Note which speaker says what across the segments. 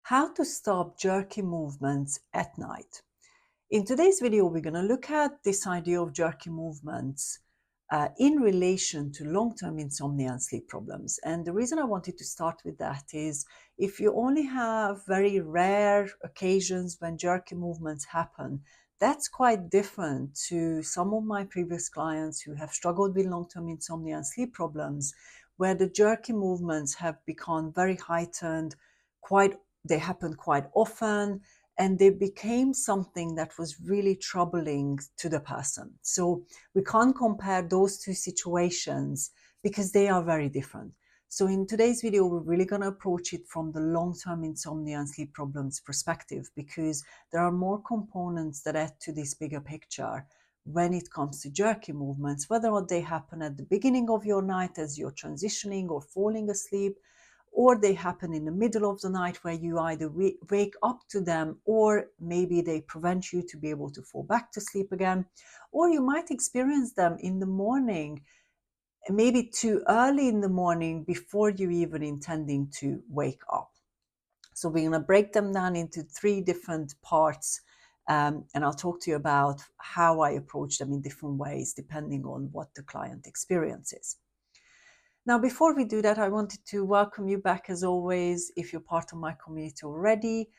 Speaker 1: How to stop jerky movements at night. In today's video, we're going to look at this idea of jerky movements in relation to long-term insomnia and sleep problems. And the reason I wanted to start with that is if you only have very rare occasions when jerky movements happen, that's quite different to some of my previous clients who have struggled with long-term insomnia and sleep problems, where the jerky movements have become very heightened, they happen quite often, and they became something that was really troubling to the person. So we can't compare those two situations because they are very different. So in today's video, we're really going to approach it from the long-term insomnia and sleep problems perspective, because there are more components that add to this bigger picture when it comes to jerky movements, whether or not they happen at the beginning of your night as you're transitioning or falling asleep, or they happen in the middle of the night where you either wake up to them, or maybe they prevent you to be able to fall back to sleep again, or you might experience them in the morning, maybe too early in the morning before you even intending to wake up. So we're going to break them down into three different parts, and I'll talk to you about how I approach them in different ways depending on what the client experiences. Now, before we do that, I wanted to welcome you back as always, if you're part of my community already.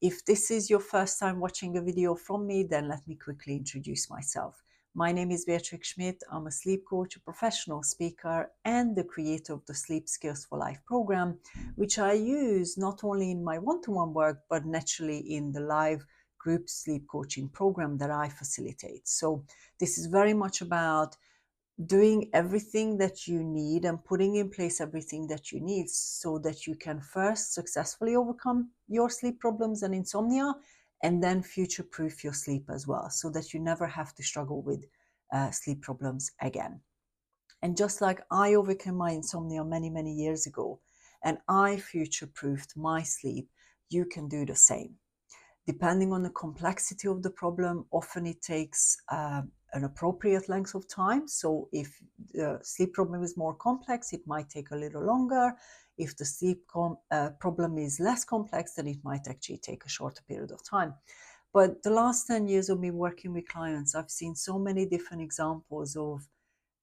Speaker 1: If this is your first time watching a video from me, then let me quickly introduce myself. My name is Beatrix Schmidt. I'm a sleep coach, a professional speaker, and the creator of the Sleep Skills for Life program, which I use not only in my one-to-one work, but naturally in the live group sleep coaching program that I facilitate. So this is very much about doing everything that you need and putting in place everything that you need so that you can first successfully overcome your sleep problems and insomnia, and then future-proof your sleep as well, so that you never have to struggle with sleep problems again. And just like I overcame my insomnia many, many years ago, and I future-proofed my sleep, you can do the same. Depending on the complexity of the problem, often it takes an appropriate length of time. So if the sleep problem is more complex, it might take a little longer. If the sleep problem is less complex, then it might actually take a shorter period of time. But the last 10 years of me working with clients, I've seen so many different examples of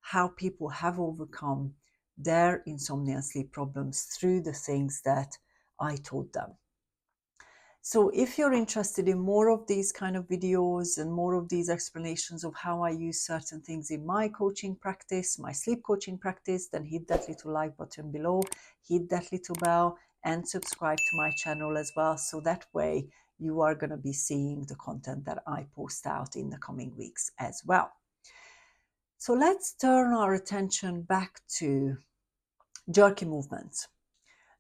Speaker 1: how people have overcome their insomnia and sleep problems through the things that I taught them. So if you're interested in more of these kind of videos and more of these explanations of how I use certain things in my coaching practice, my sleep coaching practice, then hit that little like button below, hit that little bell, and subscribe to my channel as well. So that way you are going to be seeing the content that I post out in the coming weeks as well. So let's turn our attention back to jerky movements.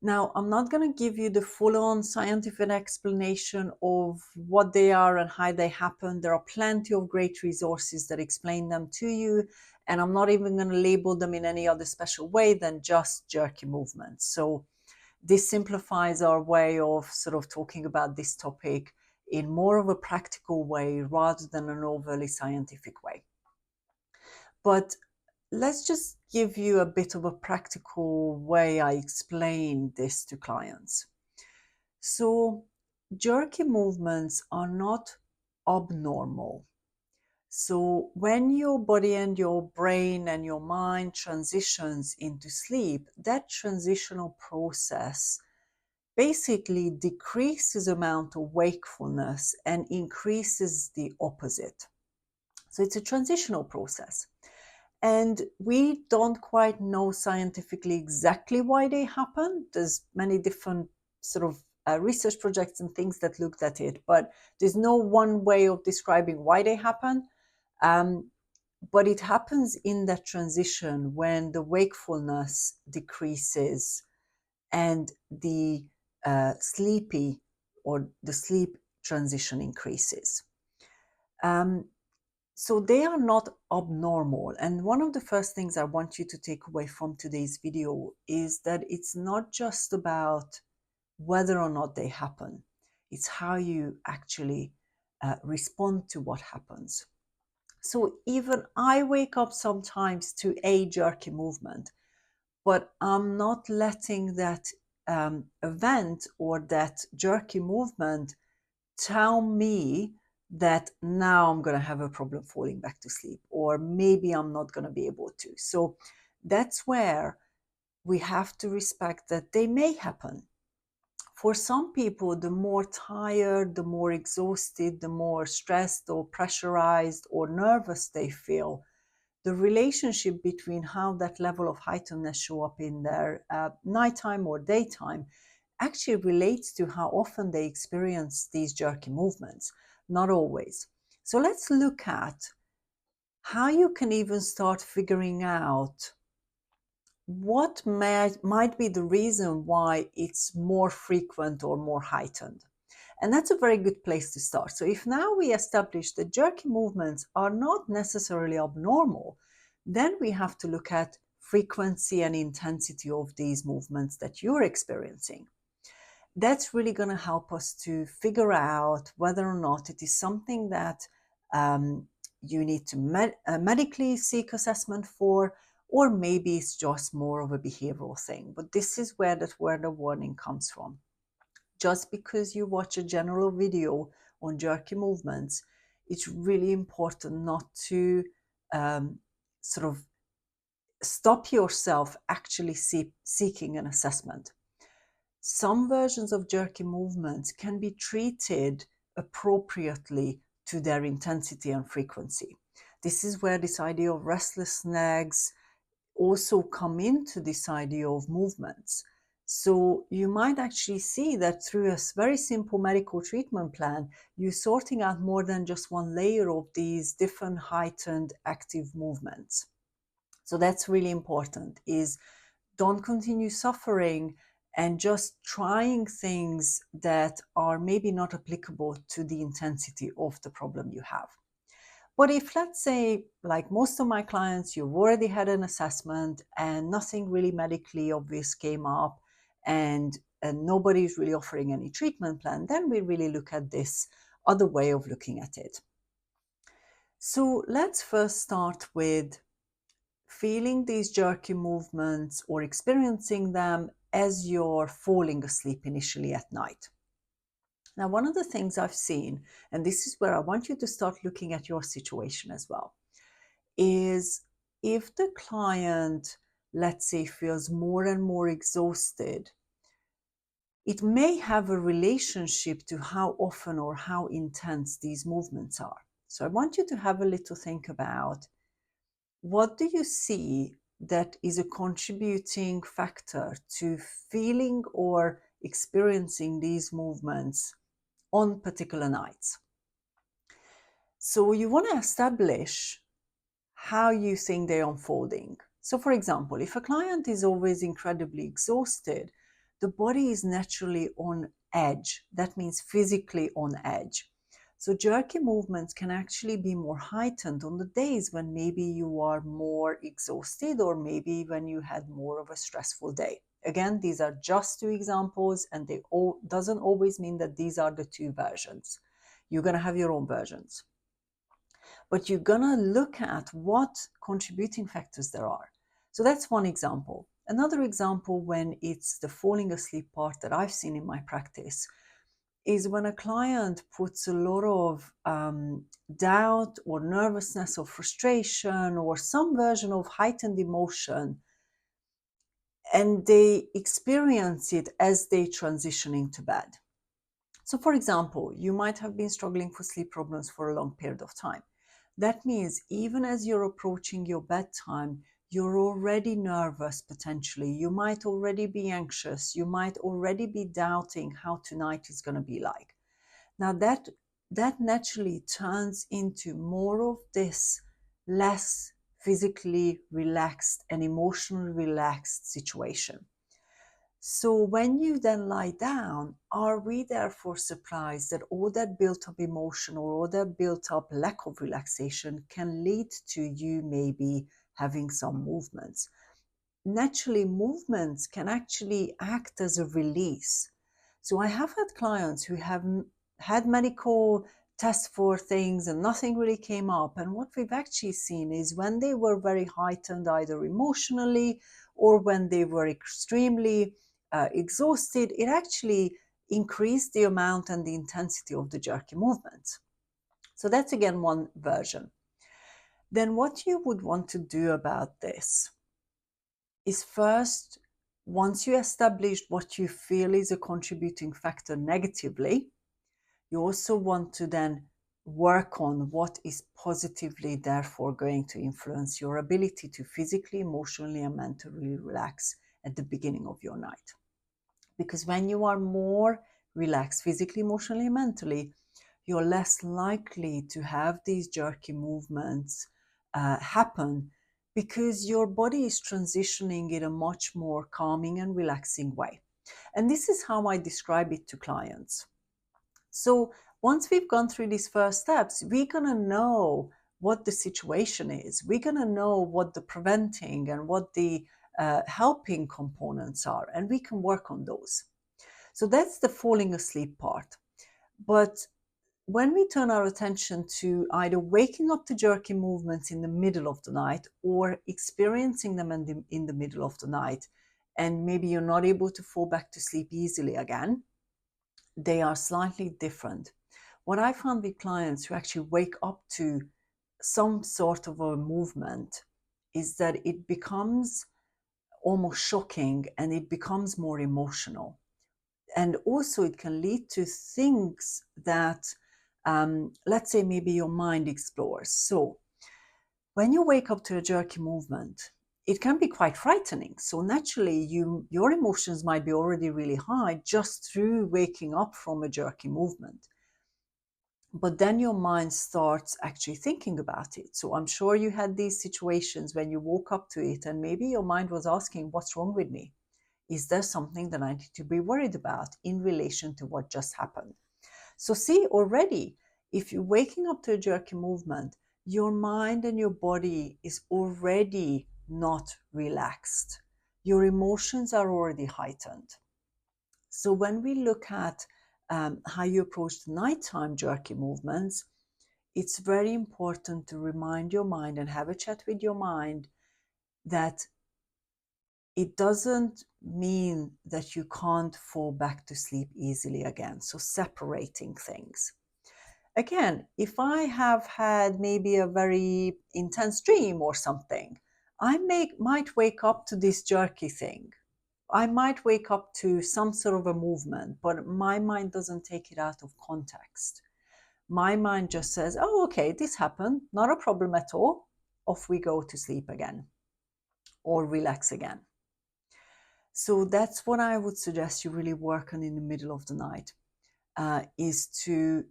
Speaker 1: Now, I'm not going to give you the full-on scientific explanation of what they are and how they happen. There are plenty of great resources that explain them to you, and I'm not even going to label them in any other special way than just jerky movements. So this simplifies our way of sort of talking about this topic in more of a practical way rather than an overly scientific way. But let's just give you a bit of a practical way I explain this to clients. So jerky movements are not abnormal. So when your body and your brain and your mind transitions into sleep, that transitional process basically decreases the amount of wakefulness and increases the opposite. So it's a transitional process. And we don't quite know scientifically exactly why they happen. There's many different sort of research projects and things that looked at it, but there's no one way of describing why they happen. But it happens in that transition when the wakefulness decreases and the sleepy or the sleep transition increases. So they are not abnormal. And one of the first things I want you to take away from today's video is that it's not just about whether or not they happen. It's how you actually respond to what happens. So even I wake up sometimes to a jerky movement, but I'm not letting that event or that jerky movement tell me that now I'm going to have a problem falling back to sleep, or maybe I'm not going to be able to. So that's where we have to respect that they may happen. For some people, the more tired, the more exhausted, the more stressed or pressurized or nervous they feel, the relationship between how that level of heightenedness show up in their nighttime or daytime actually relates to how often they experience these jerky movements, not always. So let's look at how you can even start figuring out what might be the reason why it's more frequent or more heightened. And that's a very good place to start. So if now we establish that jerky movements are not necessarily abnormal, then we have to look at frequency and intensity of these movements that you're experiencing. That's really going to help us to figure out whether or not it is something that you need to medically seek assessment for, or maybe it's just more of a behavioral thing. But this is where the warning comes from. Just because you watch a general video on jerky movements, it's really important not to sort of stop yourself actually seeking an assessment. Some versions of jerky movements can be treated appropriately to their intensity and frequency. This is where this idea of restless legs also come into this idea of movements. So you might actually see that through a very simple medical treatment plan, you're sorting out more than just one layer of these different heightened active movements. So that's really important, is don't continue suffering and just trying things that are maybe not applicable to the intensity of the problem you have. But if, let's say, like most of my clients, you've already had an assessment and nothing really medically obvious came up, and nobody's really offering any treatment plan, then we really look at this other way of looking at it. So let's first start with feeling these jerky movements or experiencing them as you're falling asleep initially at night. Now, one of the things I've seen, and this is where I want you to start looking at your situation as well, is if the client, let's say, feels more and more exhausted, it may have a relationship to how often or how intense these movements are. So I want you to have a little think about, what do you see that is a contributing factor to feeling or experiencing these movements on particular nights? So you want to establish how you think they're unfolding. So for example, if a client is always incredibly exhausted, the body is naturally on edge. That means physically on edge. So jerky movements can actually be more heightened on the days when maybe you are more exhausted, or maybe when you had more of a stressful day. Again, these are just two examples, and they doesn't always mean that these are the two versions. You're going to have your own versions. But you're going to look at what contributing factors there are. So that's one example. Another example, when it's the falling asleep part that I've seen in my practice, is when a client puts a lot of doubt or nervousness or frustration or some version of heightened emotion, and they experience it as they transition into bed. So for example, you might have been struggling for sleep problems for a long period of time. That means even as you're approaching your bedtime, you're already nervous potentially. You might already be anxious. You might already be doubting how tonight is going to be like. Now that naturally turns into more of this less physically relaxed and emotionally relaxed situation. So when you then lie down, are we therefore surprised that all that built up emotion or all that built up lack of relaxation can lead to you maybe having some movements? Naturally, movements can actually act as a release. So I have had clients who have had medical tests for things and nothing really came up. And what we've actually seen is when they were very heightened, either emotionally or when they were extremely exhausted, it actually increased the amount and the intensity of the jerky movements. So that's again one version. Then what you would want to do about this is first, once you established what you feel is a contributing factor negatively, you also want to then work on what is positively therefore going to influence your ability to physically, emotionally, and mentally relax at the beginning of your night. Because when you are more relaxed physically, emotionally, and mentally, you're less likely to have these jerky movements happen, because your body is transitioning in a much more calming and relaxing way. And this is how I describe it to clients. So once we've gone through these first steps, we're going to know what the situation is. We're going to know what the preventing and what the helping components are, and we can work on those. So that's the falling asleep part. But when we turn our attention to either waking up to jerky movements in the middle of the night or experiencing them in the middle of the night, and maybe you're not able to fall back to sleep easily again, they are slightly different. What I found with clients who actually wake up to some sort of a movement is that it becomes almost shocking and it becomes more emotional. And also it can lead to things that, let's say maybe your mind explores. So when you wake up to a jerky movement, it can be quite frightening. So naturally, your emotions might be already really high just through waking up from a jerky movement. But then your mind starts actually thinking about it. So I'm sure you had these situations when you woke up to it and maybe your mind was asking, what's wrong with me? Is there something that I need to be worried about in relation to what just happened? So see, already, if you're waking up to a jerky movement, your mind and your body is already not relaxed. Your emotions are already heightened. So when we look at how you approach the nighttime jerky movements, it's very important to remind your mind and have a chat with your mind that it doesn't mean that you can't fall back to sleep easily again. So separating things. Again, if I have had maybe a very intense dream or something, I might wake up to this jerky thing. I might wake up to some sort of a movement, but my mind doesn't take it out of context. My mind just says, oh, okay, this happened, not a problem at all. Off we go to sleep again or relax again. So that's what I would suggest you really work on in the middle of the night, is to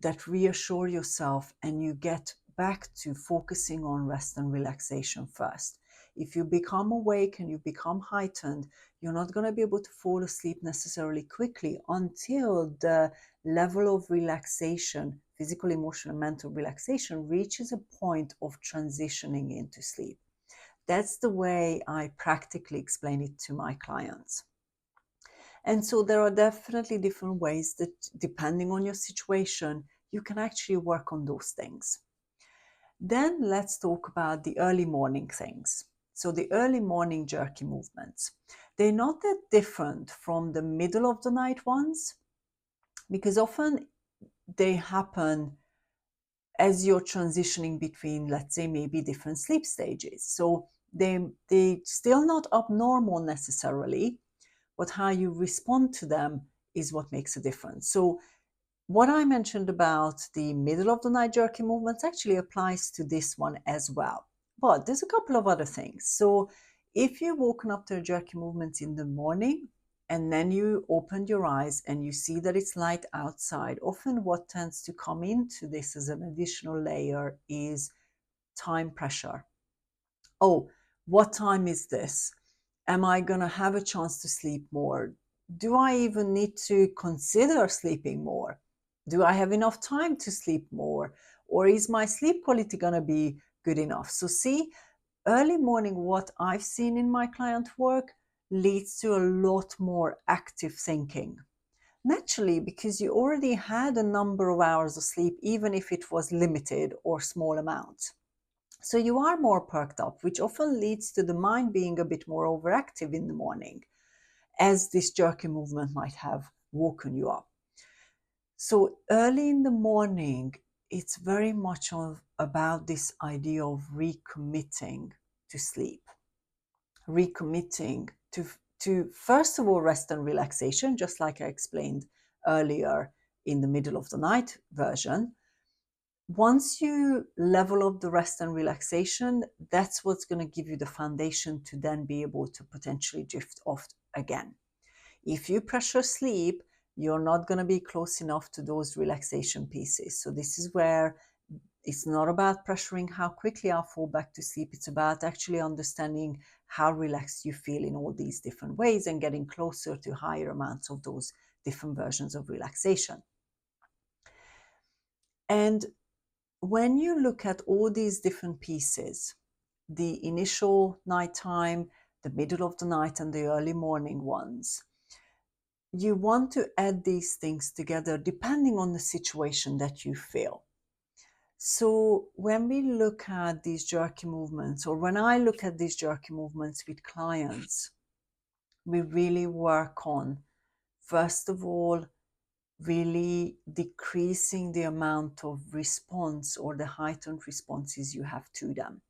Speaker 1: that reassure yourself and you get back to focusing on rest and relaxation first. If you become awake and you become heightened, you're not going to be able to fall asleep necessarily quickly until the level of relaxation, physical, emotional, and mental relaxation, reaches a point of transitioning into sleep. That's the way I practically explain it to my clients. And so there are definitely different ways that, depending on your situation, you can actually work on those things. Then let's talk about the early morning things. So the early morning jerky movements, they're not that different from the middle of the night ones, because often they happen as you're transitioning between, let's say, maybe different sleep stages. So they're still not abnormal necessarily, but how you respond to them is what makes a difference. So what I mentioned about the middle of the night jerky movements actually applies to this one as well. But there's a couple of other things. So if you've woken up to a jerky movements in the morning and then you opened your eyes and you see that it's light outside, often what tends to come into this as an additional layer is time pressure. Oh, what time is this? Am I going to have a chance to sleep more? Do I even need to consider sleeping more? Do I have enough time to sleep more? Or is my sleep quality going to be good enough? So see, early morning, what I've seen in my client work leads to a lot more active thinking. Naturally, because you already had a number of hours of sleep, even if it was limited or small amounts. So you are more perked up, which often leads to the mind being a bit more overactive in the morning. as this jerky movement might have woken you up. So early in the morning, it's very much about this idea of recommitting to sleep, recommitting to first of all rest and relaxation, just like I explained earlier in the middle of the night version. Once you level up the rest and relaxation, that's what's going to give you the foundation to then be able to potentially drift off again. If you pressure sleep, you're not going to be close enough to those relaxation pieces. So this is where it's not about pressuring how quickly I'll fall back to sleep. It's about actually understanding how relaxed you feel in all these different ways and getting closer to higher amounts of those different versions of relaxation. And when you look at all these different pieces, the initial nighttime, the middle of the night, and the early morning ones, you want to add these things together depending on the situation that you feel. So when we look at these jerky movements, or when I look at these jerky movements with clients, we really work on, first of all, really decreasing the amount of response or the heightened responses you have to them.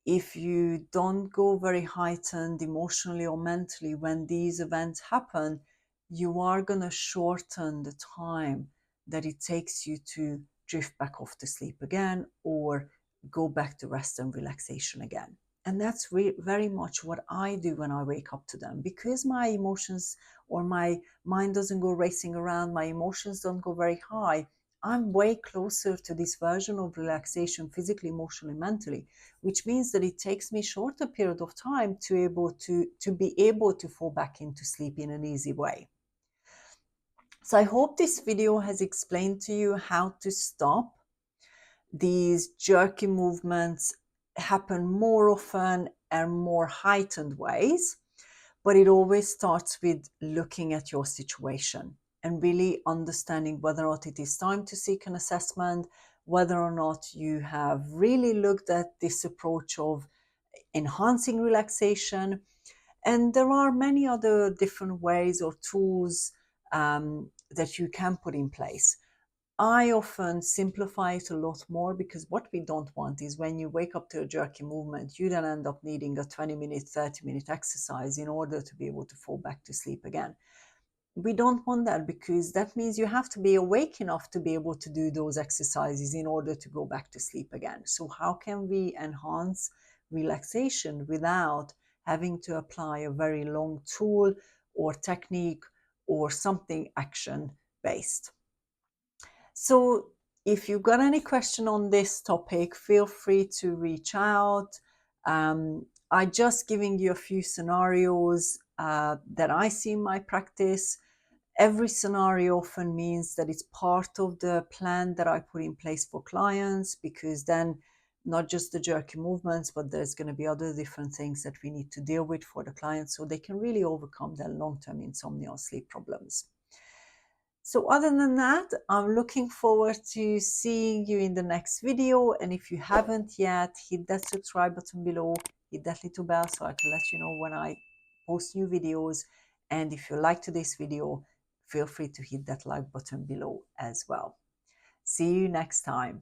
Speaker 1: If you don't go very heightened emotionally or mentally when these events happen, you are going to shorten the time that it takes you to drift back off to sleep again or go back to rest and relaxation again. And that's very much what I do when I wake up to them, because my emotions or my mind doesn't go racing around, my emotions don't go very high. I'm way closer to this version of relaxation physically, emotionally, mentally, which means that it takes me shorter period of time to be able to fall back into sleep in an easy way. So I hope this video has explained to you how to stop these jerky movements happen more often and more heightened ways, but it always starts with looking at your situation and really understanding whether or not it is time to seek an assessment, whether or not you have really looked at this approach of enhancing relaxation. And there are many other different ways or tools that you can put in place. I often simplify it a lot more, because what we don't want is when you wake up to a jerky movement, you then end up needing a 20-minute, 30-minute exercise in order to be able to fall back to sleep again. We don't want that, because that means you have to be awake enough to be able to do those exercises in order to go back to sleep again. So how can we enhance relaxation without having to apply a very long tool or technique or something action-based? So if you've got any question on this topic, feel free to reach out. I'm just giving you a few scenarios that I see in my practice. Every scenario often means that it's part of the plan that I put in place for clients, because then not just the jerky movements, but there's going to be other different things that we need to deal with for the clients so they can really overcome their long-term insomnia or sleep problems. So other than that, I'm looking forward to seeing you in the next video. And if you haven't yet, hit that subscribe button below, hit that little bell so I can let you know when I post new videos. And if you liked this video, feel free to hit that like button below as well. See you next time.